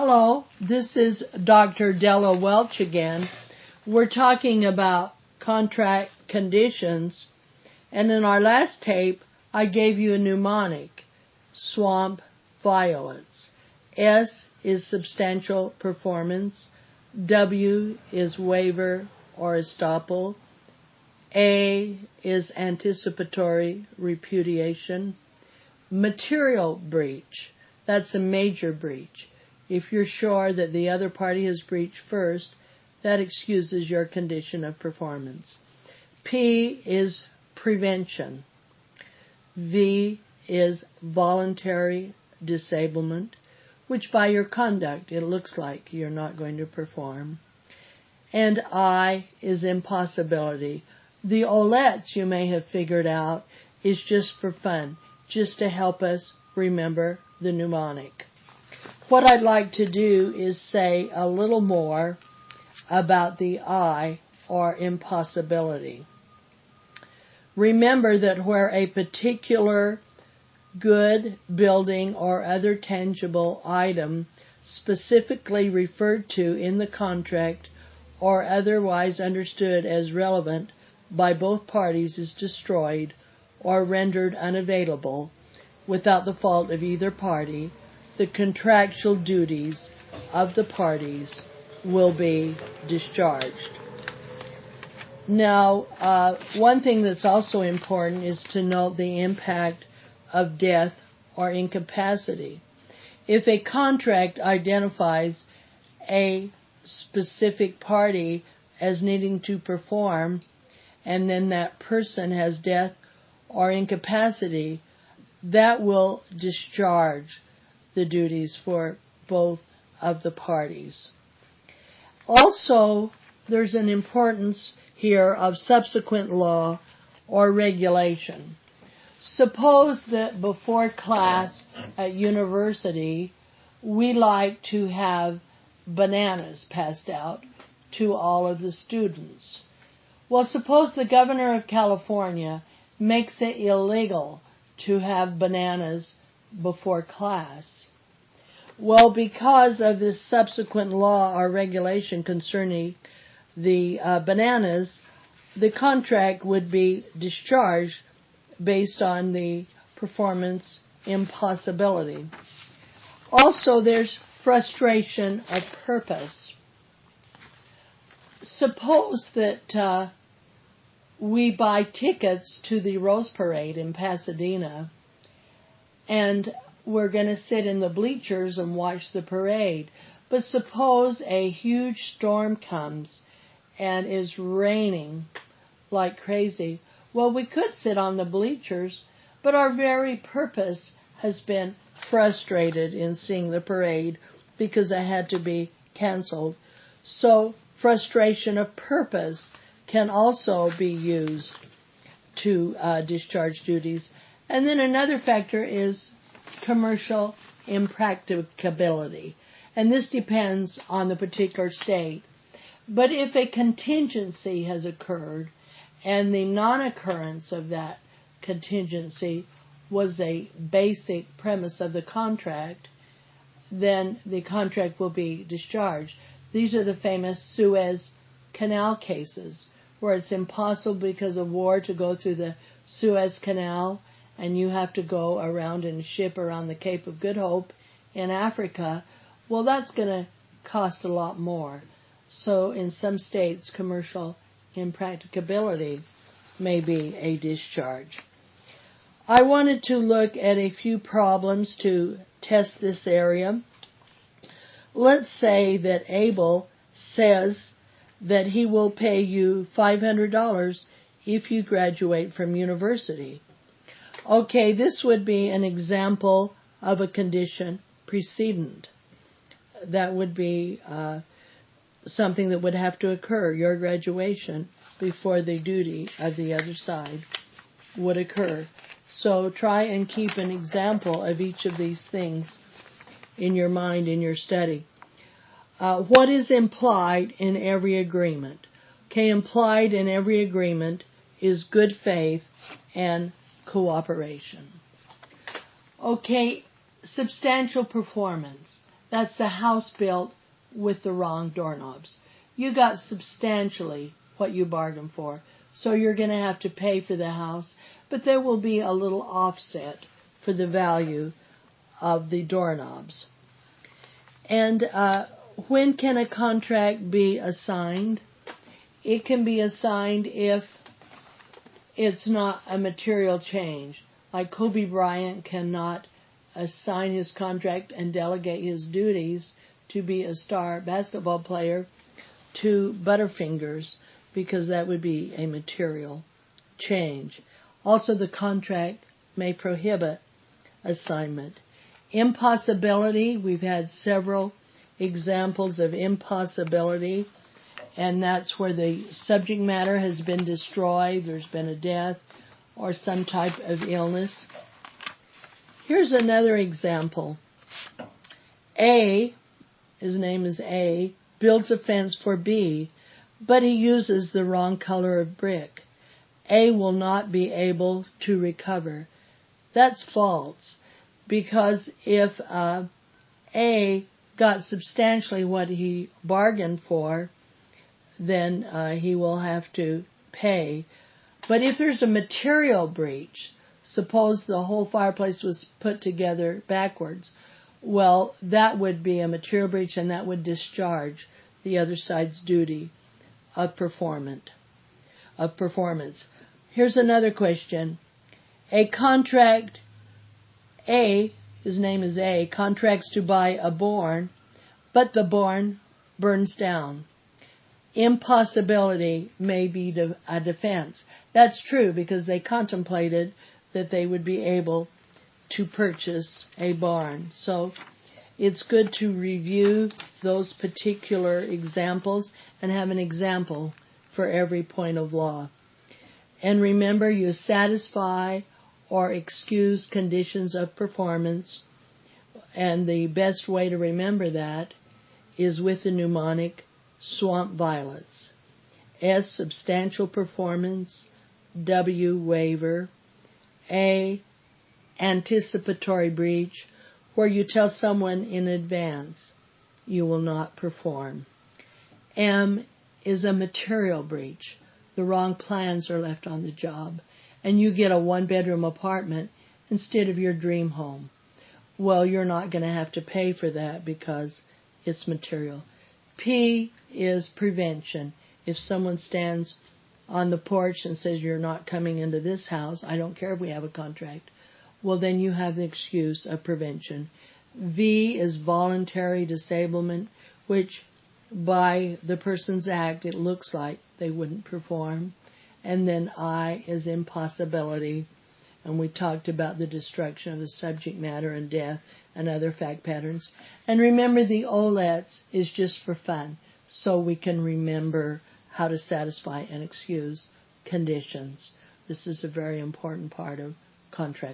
Hello, this is Dr. Della Welch again. We're talking about contract conditions, and in our last tape, I gave you a mnemonic, swamp violets. S is substantial performance, W is waiver or estoppel, A is anticipatory repudiation, material breach, that's a major breach. If you're sure that the other party has breached first, that excuses your condition of performance. P is prevention. V is voluntary disablement, which by your conduct it looks like you're not going to perform. And I is impossibility. The OLETs, you may have figured out, is just for fun, just to help us remember the mnemonic. What I'd like to do is say a little more about the I, or impossibility. Remember that where a particular good, building, or other tangible item specifically referred to in the contract or otherwise understood as relevant by both parties is destroyed or rendered unavailable without the fault of either party, the contractual duties of the parties will be discharged. Now, one thing that's also important is to note the impact of death or incapacity. If a contract identifies a specific party as needing to perform, and then that person has death or incapacity, that will discharge the duties for both of the parties. Also, there's an importance here of subsequent law or regulation. Suppose that before class at university, we like to have bananas passed out to all of the students. Well, suppose the governor of California makes it illegal to have bananas before class. Well, because of this subsequent law or regulation concerning the bananas, the contract would be discharged based on the performance impossibility. Also, there's frustration of purpose. Suppose that we buy tickets to the Rose Parade in Pasadena, and we're going to sit in the bleachers and watch the parade. But suppose a huge storm comes and is raining like crazy. Well, we could sit on the bleachers, but our very purpose has been frustrated in seeing the parade because it had to be canceled. So frustration of purpose can also be used to discharge duties. And then another factor is commercial impracticability. And this depends on the particular state. But if a contingency has occurred and the non-occurrence of that contingency was a basic premise of the contract, then the contract will be discharged. These are the famous Suez Canal cases, where it's impossible because of war to go through the Suez Canal, and you have to go around and ship around the Cape of Good Hope in Africa. Well, that's going to cost a lot more. So in some states, commercial impracticability may be a discharge. I wanted to look at a few problems to test this area. Let's say that Abel says that he will pay you $500 if you graduate from university. Okay, this would be an example of a condition precedent. That would be something that would have to occur, your graduation, before the duty of the other side would occur. So try and keep an example of each of these things in your mind, in your study. What is implied in every agreement? Okay, implied in every agreement is good faith and cooperation. Okay, substantial performance. That's the house built with the wrong doorknobs. You got substantially what you bargained for, so you're going to have to pay for the house, but there will be a little offset for the value of the doorknobs. And when can a contract be assigned? It can be assigned if it's not a material change. Like Kobe Bryant cannot assign his contract and delegate his duties to be a star basketball player to Butterfingers, because that would be a material change. Also, the contract may prohibit assignment. Impossibility, we've had several examples of impossibility, and that's where the subject matter has been destroyed, there's been a death, or some type of illness. Here's another example. A, his name is A, builds a fence for B, but he uses the wrong color of brick. A will not be able to recover. That's false, because if A got substantially what he bargained for, then he will have to pay. But if there's a material breach, suppose the whole fireplace was put together backwards, well, that would be a material breach, and that would discharge the other side's duty of performance. Here's another question. A contract, A, his name is A, contracts to buy a barn, but the barn burns down. Impossibility may be a defense. That's true, because they contemplated that they would be able to purchase a barn. So it's good to review those particular examples and have an example for every point of law. And remember, you satisfy or excuse conditions of performance, and the best way to remember that is with the mnemonic swamp violets. S, substantial performance. W, waiver. A, anticipatory breach, where you tell someone in advance you will not perform. M is a material breach. The wrong plans are left on the job, and you get a one-bedroom apartment instead of your dream home. Well, you're not going to have to pay for that because it's material. P is prevention. If someone stands on the porch and says, you're not coming into this house, I don't care if we have a contract, well, then you have the excuse of prevention. V is voluntary disablement, which by the person's act, it looks like they wouldn't perform. And then I is impossibility, and we talked about the destruction of the subject matter and death and other fact patterns. And remember, the OLETs is just for fun, so we can remember how to satisfy and excuse conditions. This is a very important part of contract